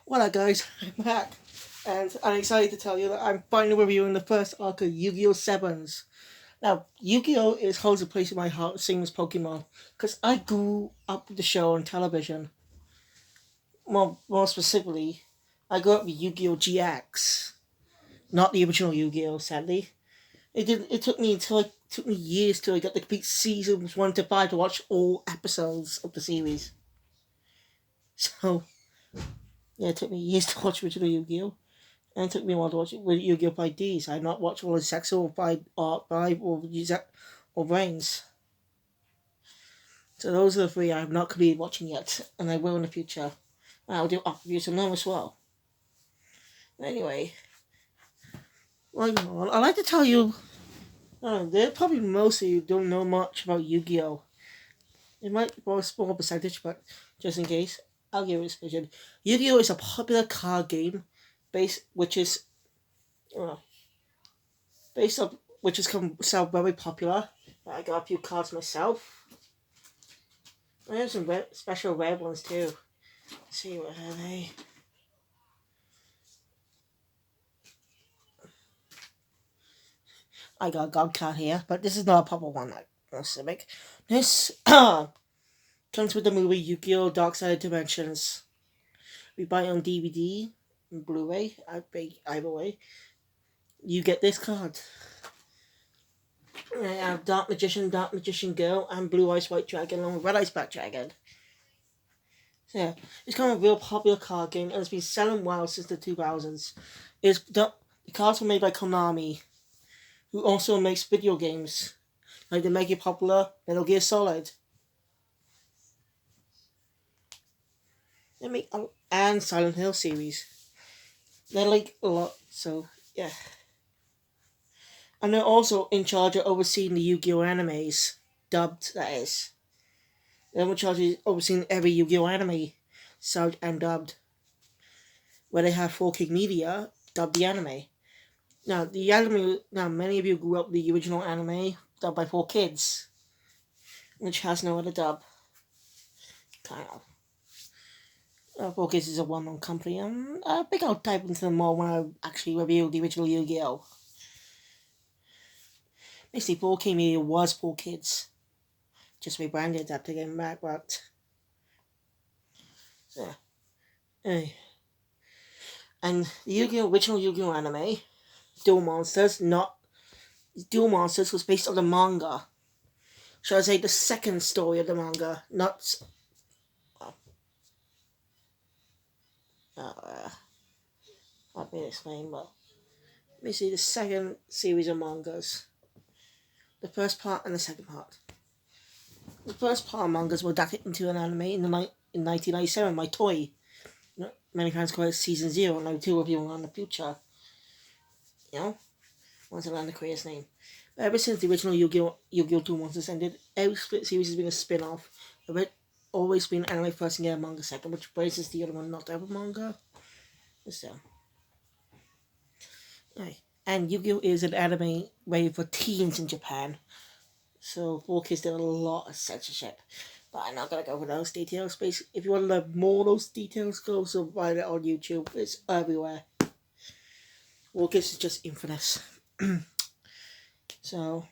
Well, guys, I'm back, and I'm excited to tell you that I'm finally reviewing the first arc of Yu-Gi-Oh! Sevens. Now, Yu-Gi-Oh! Holds a place in my heart, same as Pokemon, because I grew up with the show on television. More specifically, I grew up with Yu-Gi-Oh! GX, not the original Yu-Gi-Oh! Sadly, it took me years till I got the complete seasons 1 to 5 to watch all episodes of the series. So yeah, it took me years to watch original Yu-Gi-Oh! And it took me a while to watch it with Yu-Gi-Oh! 5Ds. I had not watched all the Sex or 5 or Brains. So those are the three I have not completed watching yet, and I will in the future. And I'll do up reviews on them as well. Anyway, I'd like to tell you, there probably most of you don't know much about Yu-Gi-Oh! It might be a small percentage, but just in case, I'll give it a explain. Yu-Gi-Oh! Is a popular card game which is uh, based on which has come so very popular. I got a few cards myself. I have some special rare ones too. Let's see what are they. I got a god card here, but this is not a proper one. Like Civic. This comes with the movie Yu-Gi-Oh! Dark Side of Dimensions. We buy it on DVD and Blu-ray. Either way, you get this card. I have Dark Magician Girl, and Blue Eyes White Dragon, along with Red Eyes Black Dragon. So yeah, it's kind of a real popular card game, and it's been selling well since the 2000s. The cards were made by Konami, who also makes video games, like the mega popular Metal Gear Solid. They make and Silent Hill series. They're like a lot, so yeah. And they're also in charge of overseeing the Yu-Gi-Oh! Animes, dubbed that is. They're in charge of overseeing every Yu-Gi-Oh! Anime, subbed and dubbed. Where they have 4K Media dub the anime. Now many of you grew up with the original anime dubbed by 4Kids, which has no other dub. Kind of. 4Kids is a well-known company, and I think I'll dive into them more when I actually review the original Yu-Gi-Oh! Basically, 4K Media was 4Kids. Just rebranded that to get back, but yeah. And the Yu-Gi-Oh! Original Yu-Gi-Oh! Anime, Duel Monsters was based on the manga. Shall I say the second story of the manga, not... let me explain, but... Let me see the second series of mangas. The first part and the second part. The first part of mangas were adapted into an anime in 1997 by Toei. Many fans call it Season 0, and I do review on the future. You know? Once I learn the creator's name. But ever since the original Yu-Gi-Oh! 2 Monsters ended, every split series has been a spin-off. It's always been anime first and get a manga second, which raises the other one not to have a manga. So. Right. And Yu-Gi-Oh! Is an anime rated for teens in Japan. So 4Kids did a lot of censorship. But I'm not going to go over those details. Basically, if you want to learn more of those details, go so find it on YouTube. It's everywhere. 4Kids is just infamous. So,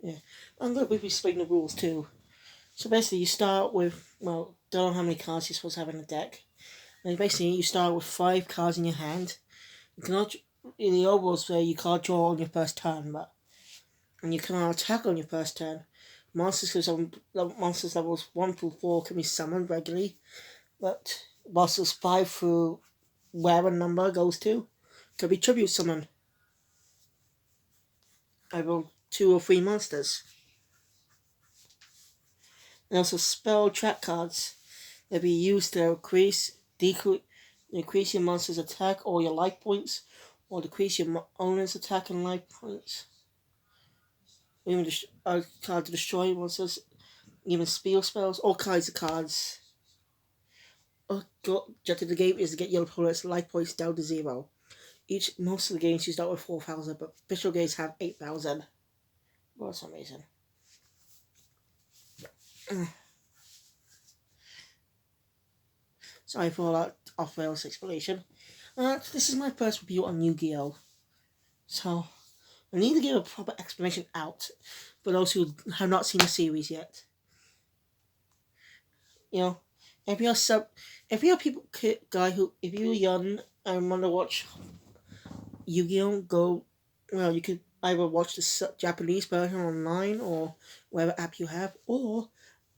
yeah. I'm going to be explaining the rules too. So basically, you start with, don't know how many cards you're supposed to have in the deck. And basically, you start with 5 cards in your hand. You cannot, in the old rules, you can't draw on your first turn, and you cannot attack on your first turn. Monsters levels 1 through 4 can be summoned regularly, but monsters 5 through wherever number goes to can be tribute summoned. I rolled 2 or 3 monsters. And also spell track cards that be used to increase your monster's attack or your life points, or decrease your owner's attack and life points. Even a card to destroy monsters, even spiel spells, all kinds of cards. Objective of the game is to get your opponent's life points down to 0. Most of the games you start with 4,000, but official games have 8,000. For some reason. Sorry for all that off-rails explanation. This is my first review on Yu-Gi-Oh! So, I need to give a proper explanation out for those who have not seen the series yet. You know, if you're if you're young and want to watch Yu-Gi-Oh! You could either watch the Japanese version online or whatever app you have, or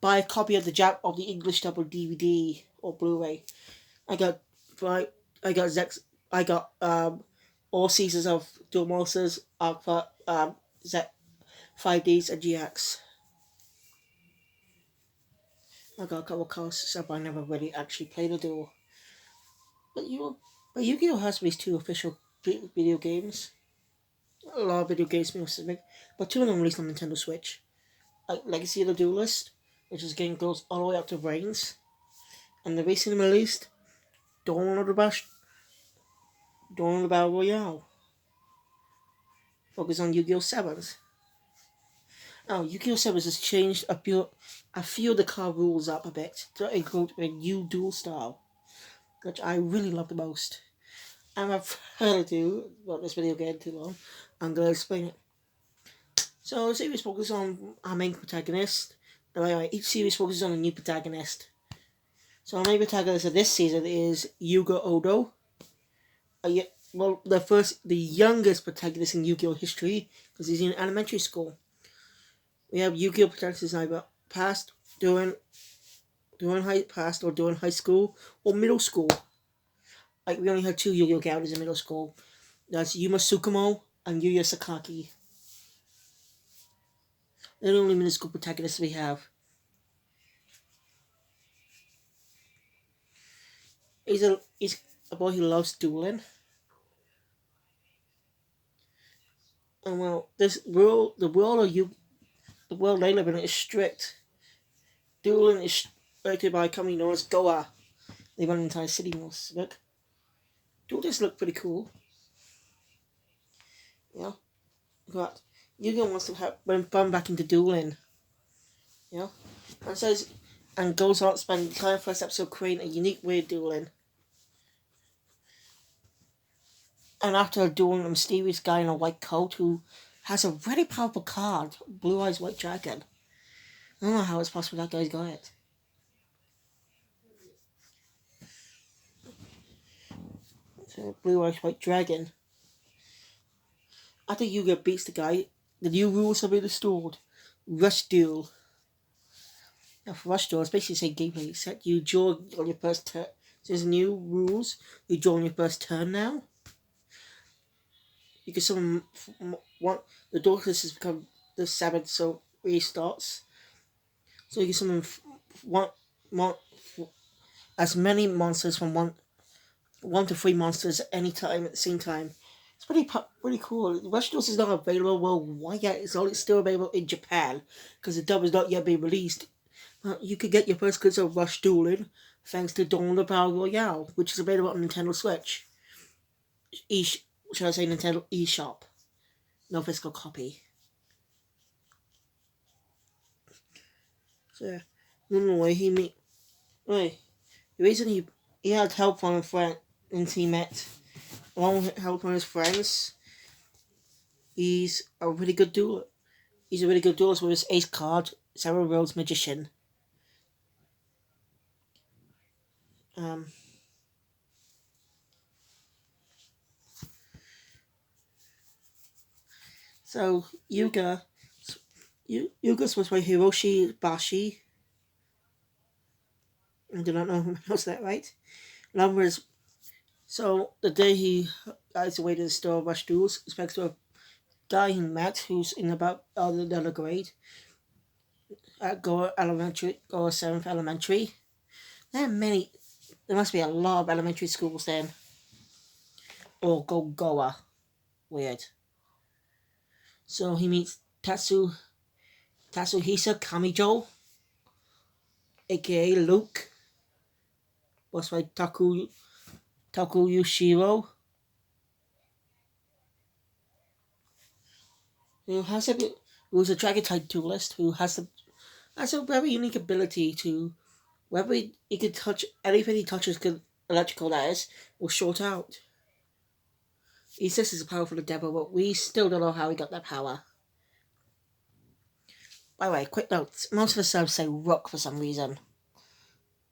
buy a copy of the English double DVD or Blu-ray. I got I got Zex. I got all seasons of Duel Monsters, Alpha, Z, 5Ds, and GX. I got a couple of cards, but I never really actually played a duel. But Yu-Gi-Oh has these two official video games. A lot of video games being specific, but two of them released on Nintendo Switch. Like Legacy of the Duelist, which is a game goes all the way up to Reigns, and the recently released Dawn of the Battle Royale. Focus on Yu-Gi-Oh! 7s. Now, Yu-Gi-Oh! 7s has changed a few of the card rules up a bit to include a new duel style, which I really love the most. And I've heard to about this video getting too long. I'm going to explain it. So, the series focuses on our main protagonist. Each series focuses on a new protagonist. So, our main protagonist of this season is Yuga Odo. The youngest protagonist in Yu-Gi-Oh! History, because he's in elementary school. We have Yu-Gi-Oh! Protagonists either during high school or middle school. Like, we only had two Yu-Gi-Oh! Characters in middle school. That's Yuma Tsukumo and Yuya Sakaki. They're the only middle school protagonists we have. He's a boy who loves dueling. And well, the world they live in is strict. Dueling is restricted by a company known as Goa. They run an entire city most of it. Duelists look pretty cool. Yeah. But Yu-Gi-Oh! Wants to have run back into dueling. Yeah. And goes on to spend the entire first episode creating a unique way of dueling. And after a duel, a mysterious guy in a white coat who has a very powerful card, Blue Eyes White Dragon. I don't know how it's possible that guy's got it. So, Blue Eyes White Dragon. After Yuga beats the guy, the new rules have been restored. Rush Duel. Now, for Rush Duel, it's basically the same gameplay, except you draw on your first turn. So there's new rules. You draw on your first turn now. You can summon the Daughters has become the 7th, so restarts. So you can summon as many monsters from one to 3 monsters at any time at the same time. It's pretty cool. Rush Duels is not available worldwide yet. It's still available in Japan because the dub has not yet been released. You could get your first glimpse of Rush Dueling thanks to Dawn of the Battle Royale, which is available on Nintendo Switch. Shall I say Nintendo eShop? No physical copy. So, the reason he had help from a friend and he met, along with help from his friends, he's a really good duelist. He's a really good duelist with his ace card, Sarah Rose Magician. So Yuga's was by Hiroshi Bashi. I do not know who pronounced that right. Numbers. So the day he guides away to the store of Rush Duels, speaks to a guy he met who's in about the grade at Goa 7th Elementary. There must be a lot of elementary schools then. Or Goa. Weird. So he meets Tatsuhisa Kamijo, aka Luke, voiced by Takuyushiro, who's a dragon type duelist who has a very unique ability to, wherever he can touch, anything he touches electrical that is, will short out. He says he's a powerful devil, but we still don't know how he got that power. By the way, quick note, most of the subs say Rook for some reason.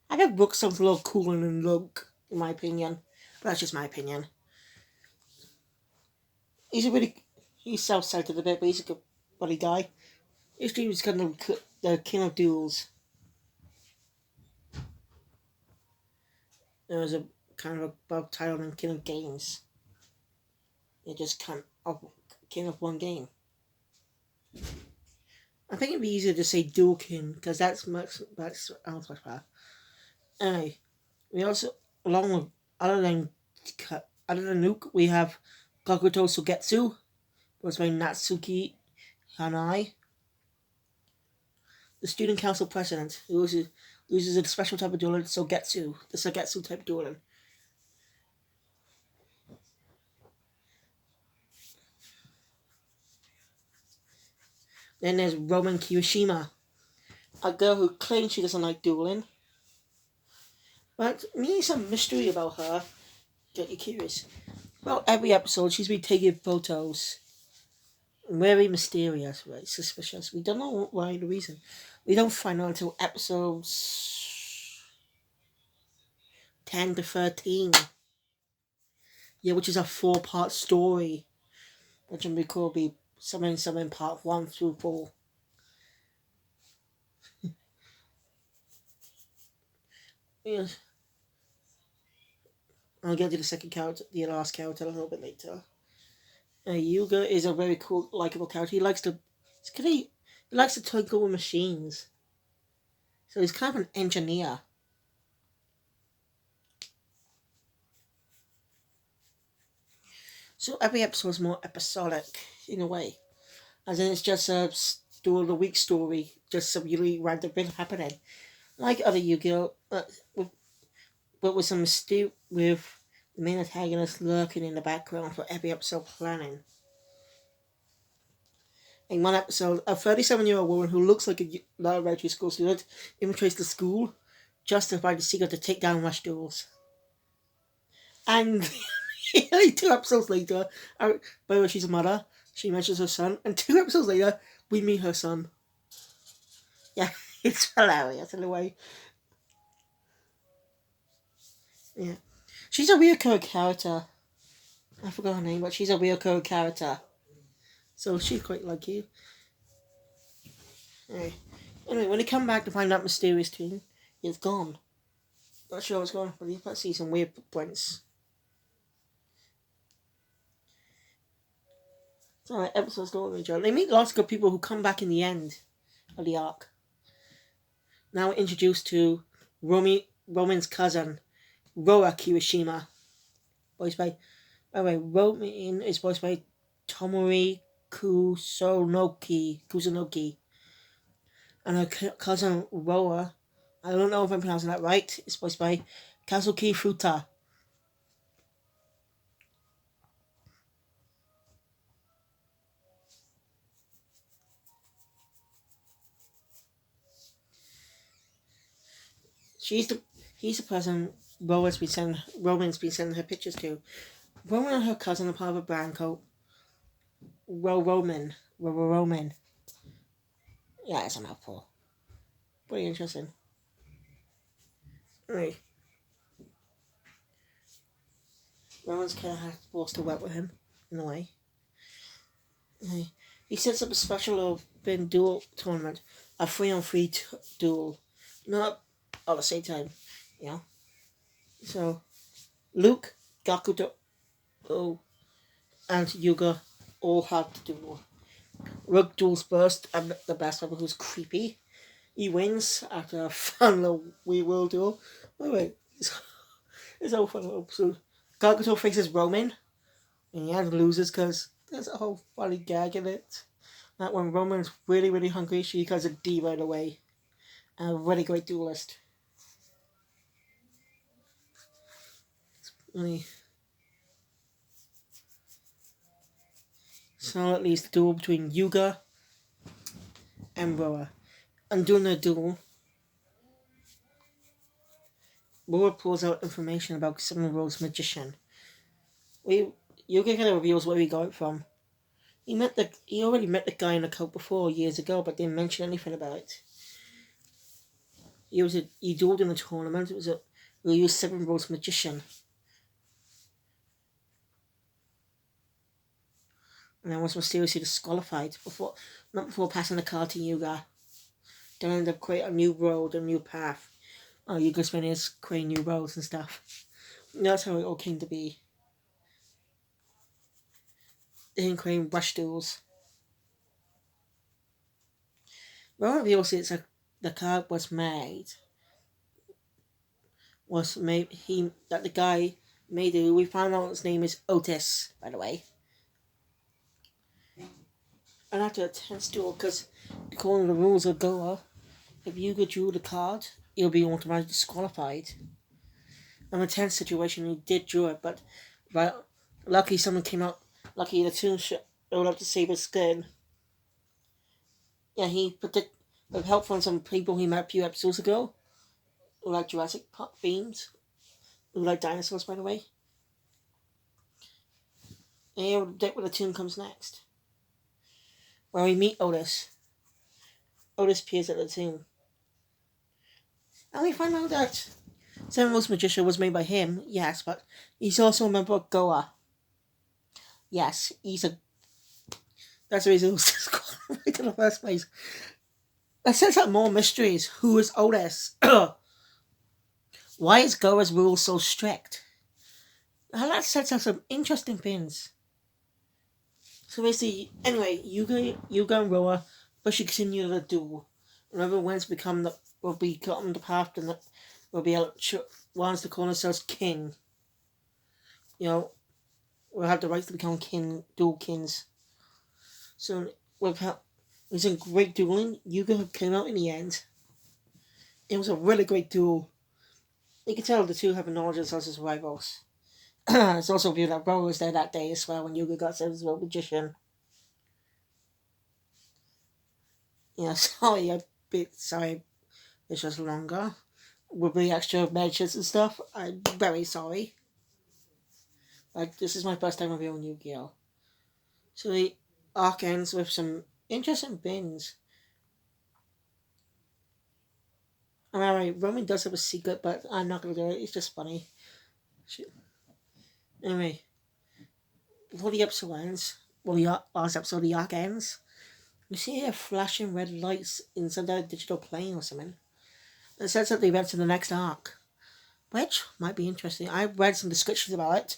I think Rook sounds a little cooler than Luke, in my opinion. But that's just my opinion. He's self-centered a bit, but he's a good buddy guy. His dream is kind of the king of duels. There was a kind of above title than king of games. You just can't king of one game. I think it'd be easier to say dual king because that's much better. Anyway, we also along with other than Nuke, we have Gakuto Sugetsu, voiced by Natsuki Hanai, the student council president, who uses a special type of dueling, Sogetsu, the Sogetsu type dueling. Then there's Roman Kirishima, a girl who claims she doesn't like dueling, but me some mystery about her. Get you curious. Well, every episode she's been taking photos. Very mysterious, very suspicious. We don't know why the reason. We don't find out until episodes 10 to 13. Yeah, which is a 4-part story. Which would be cool, be something part 1 through 4. Yes. I'll get to the second character, the last character a little bit later. Yuga is a very cool, likable character. He likes to tinker with machines. So he's kind of an engineer. So every episode is more episodic in a way. As in it's just a duel of the week story, just some really random thing happening. Like other Yu-Gi-Oh! But with some mystique with the main antagonist lurking in the background for every episode planning. In one episode, a 37-year-old woman who looks like a elementary school student infiltrates the school just to find a secret to take down Rush Duels. And 2 episodes later, by the way, she's a mother, she mentions her son, and 2 episodes later, we meet her son. Yeah, it's hilarious in a way. Yeah. She's a recurring character. I forgot her name, but she's a recurring character. So she's quite like you. Anyway, when they come back to find that mysterious thing, it's gone. Not sure what's going on, but you might see some weird points. So episodes don't really enjoy. They meet lots of good people who come back in the end of the arc. Now we're introduced to Roman's cousin, Roa Kirishima. Voiced by the way, Roman is voiced by Tomori Kusunoki. And her cousin Roa, I don't know if I'm pronouncing that right, is voiced by Kazuki Futa. He's the person Roman's been sending her pictures to. Roman and her cousin are part of a brand called Roman. Yeah, it's a mouthful. Pretty interesting. Right. Roman's kind of forced to work with him, in a way. He sets up a special open duel tournament, a 3-on-3 duel. Not all at the same time, you know. So, Luke, Gakuto, and Yuga all have to duel. Rook duels first, and the best one who's creepy. He wins after a fun little we will duel. Wait, it's all fun episode. Gakuto faces Roman, and he loses because there's a whole funny gag in it. That when Roman's really, really hungry, she becomes a D right away. And a really great duelist. Really. So at least the duel between Yuga and Roa. And during the duel, Laura pulls out information about Seven Worlds Magician. We Yugi kind of reveals where he got it from. He already met the guy in the cult before years ago, but didn't mention anything about it. He dueled in a tournament. It was a real Seven Worlds Magician, and then was mysteriously disqualified not before passing the card to Yuga. Then ended up creating a new road, a new path. Oh, Yuga's been is creating new roads and stuff. That's how it all came to be. Then creating rush duels. Well, reveals the card was made that the guy made it. We found out his name is Otis, by the way. And after a tense duel, because according to the rules of Goa, if Yuga drew the card, he'll be automatically disqualified. In a tense situation, he did draw it, but lucky someone came out. Lucky the toon showed up to save his skin. Yeah, with help from some people he met a few episodes ago, who like Jurassic Park themes, who like dinosaurs, by the way. And he'll predict where the toon comes next. Where we meet Otis. Otis appears at the tomb. And we find out that Seven Worlds Magician was made by him, yes, but he's also a member of Goa. Yes, that's the reason he was disqualified in the first place. That sets up more mysteries. Who is Otis? Why is Goa's rules so strict? Now that sets up some interesting things. So basically, anyway, Yuga and Roa but should continue the duel. Whoever wins will become the path and will be able to wants to call themselves king. We'll have the right to become dual kings. So it was a great dueling. Yuga came out in the end. It was a really great duel. You can tell the two have a knowledge of themselves as rivals. It's also viewed that Roa was there that day as well when Yuga got sent as a magician. Yeah, sorry, it's just longer. With the extra mentions and stuff, I'm very sorry. Like, this is my first time reviewing Yu-Gi-Oh! So the arc ends with some interesting things. Alright, Roman does have a secret, but I'm not gonna do it, it's just funny. Anyway, before the episode ends, the last episode of the arc ends, we see a flashing red lights in some kind of digital plane or something. It sets up the events in the next arc, which might be interesting. I've read some descriptions about it,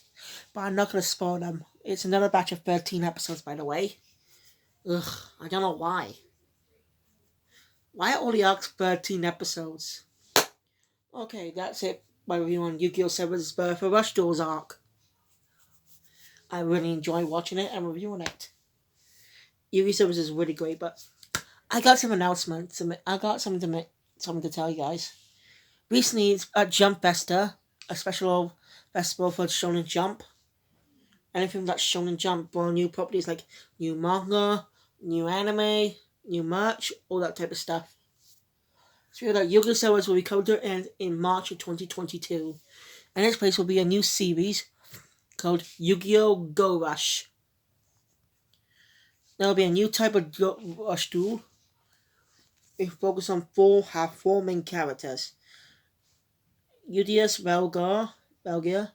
but I'm not going to spoil them. It's another batch of 13 episodes, by the way. Ugh, I don't know why. Why are all the arcs 13 episodes? Okay, that's it. My review on Yu-Gi-Oh! 7's Birth of Rush Duels arc. I really enjoy watching it and reviewing it. Yu-Gi-Oh! 7 is really great, but I got some announcements. I got something to tell you guys. Recently, it's at Jump Festa, a special festival for Shonen Jump. Anything that's Shonen Jump, brought new properties like new manga, new anime, new merch, all that type of stuff. So that Yu-Gi-Oh! Series will be coming to end in March of 2022. And this place will be a new series called Yu-Gi-Oh! Go Rush. There will be a new type of Rush duel. It focuses on four main characters. Udius Belgia,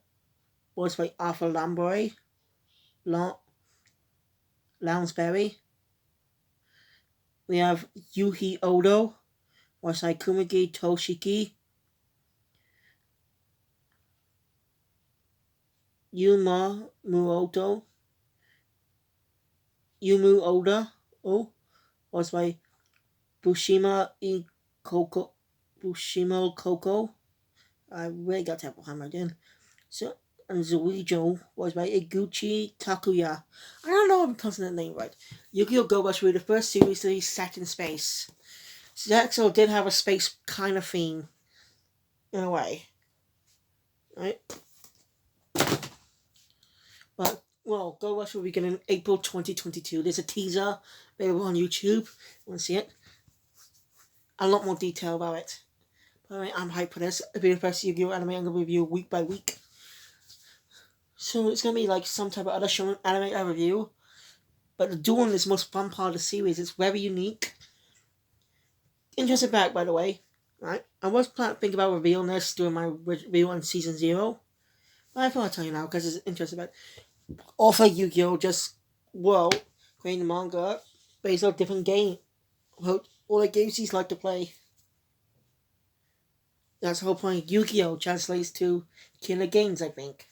voiced by Arthur Lounsbury. We have Yuhi Odo, voiced by Kumagi Toshiki. Yumu Oda, voiced by Bushima Koko. I really got to have a hammer again. So, and Zuijo was by Iguchi Takuya. I don't know if I'm pronouncing that name right. Yu-Gi-Oh! Go Rush will be the first series to be set in space. So that also did have a space kind of theme. In a way. Right? But, well, Go Rush will begin in April 2022. There's a teaser available on YouTube. You want to see it? A lot more detail about it. Alright, I'm hyped for this. It'll be the first Yu-Gi-Oh anime I'm going to review week by week. So it's going to be like some type of other show anime I review. But the Duel is the most fun part of the series. It's very unique. Interesting fact, by the way. Right? I was planning to think about revealing this during my review on Season 0. But I thought I'd tell you now because it's interesting fact. Author Yu-Gi-Oh just, creating a manga based on a different game. All the games he's like to play. That's the whole point. Yu-Gi-Oh translates to Killer Games, I think.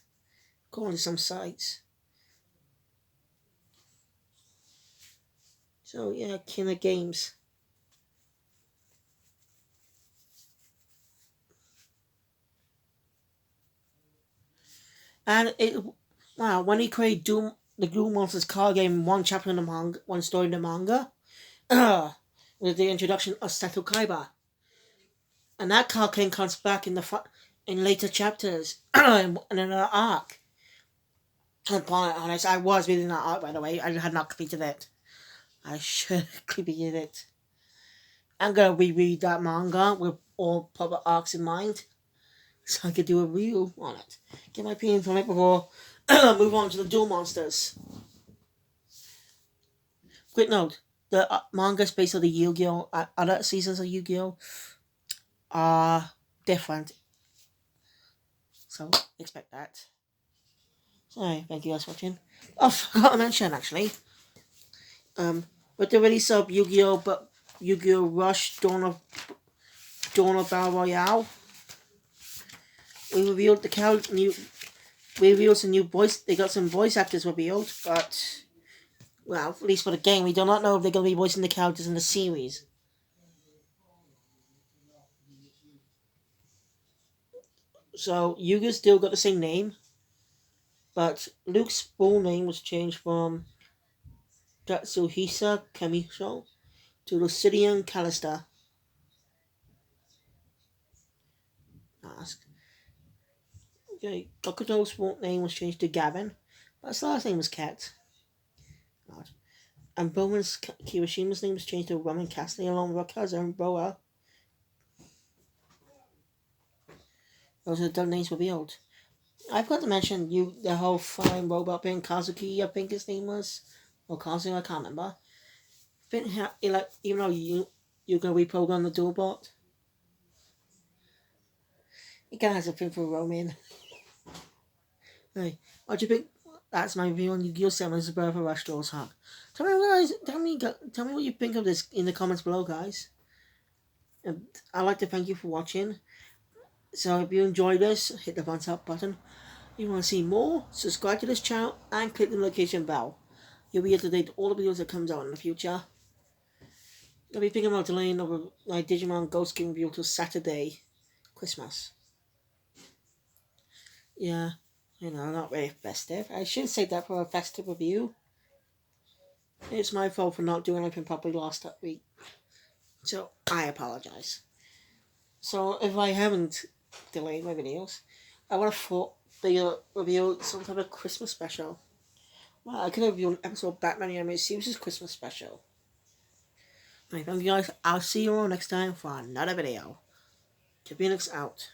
According to some sites. So, yeah, Killer Games. And when he created the Duel Monsters card game, one chapter in the manga, one story in the manga, with the introduction of Seto Kaiba. And that card game comes back in later chapters, in another arc. To be honest, I was reading that arc, by the way. I had not completed it. I should have completed it. I'm going to reread that manga with all proper arcs in mind. So I could do a review on it. Get my opinion from it before move on to the Duel Monsters. Quick note. The manga is based on the Yu-Gi-Oh! Other seasons of Yu-Gi-Oh! Are different. So, expect that. Sorry, thank you guys for watching. Oh, I forgot to mention, actually. With the release of Yu-Gi-Oh! Rush Dawn of Battle Royale, we revealed some new voice. They got some voice actors revealed, but at least for the game, we do not know if they're going to be voicing the characters in the series. So Yuga's still got the same name, but Luke's full name was changed from Tatsuhisa Kamisho to Lucidian Callister. Okay, Gakuto's full name was changed to Gavin, but his last name was Cat. And Bowman's Kirishima's name was changed to Roman Cassidy along with her cousin Boa. Those are the names revealed. I forgot to mention the whole flying robot being Kazuki, I think his name was. Or Kazu, I can't remember. Even though you can reprogram the dual bot, it kind of has a thing for roaming. Hey, what do you think? That's my review on Yu-Gi-Oh! 7's The Birth of Rush Doll's Heart. Tell me what you think of this in the comments below, guys. And I'd like to thank you for watching. So if you enjoyed this, hit the thumbs up button. If you want to see more, subscribe to this channel and click the notification bell. You'll be up to date with all the videos that comes out in the future. I'll be thinking about delaying my Digimon Ghost King review till Saturday, Christmas. Yeah, not very festive. I should say that for a festive review. It's my fault for not doing anything properly last week. So, I apologize. So, if I haven't delayed my videos, I would have thought they review some type of Christmas special. Well, I could have reviewed an episode of Batman Animated Series' Christmas special. Alright, thank you guys. I'll see you all next time for another video. Phoenix out.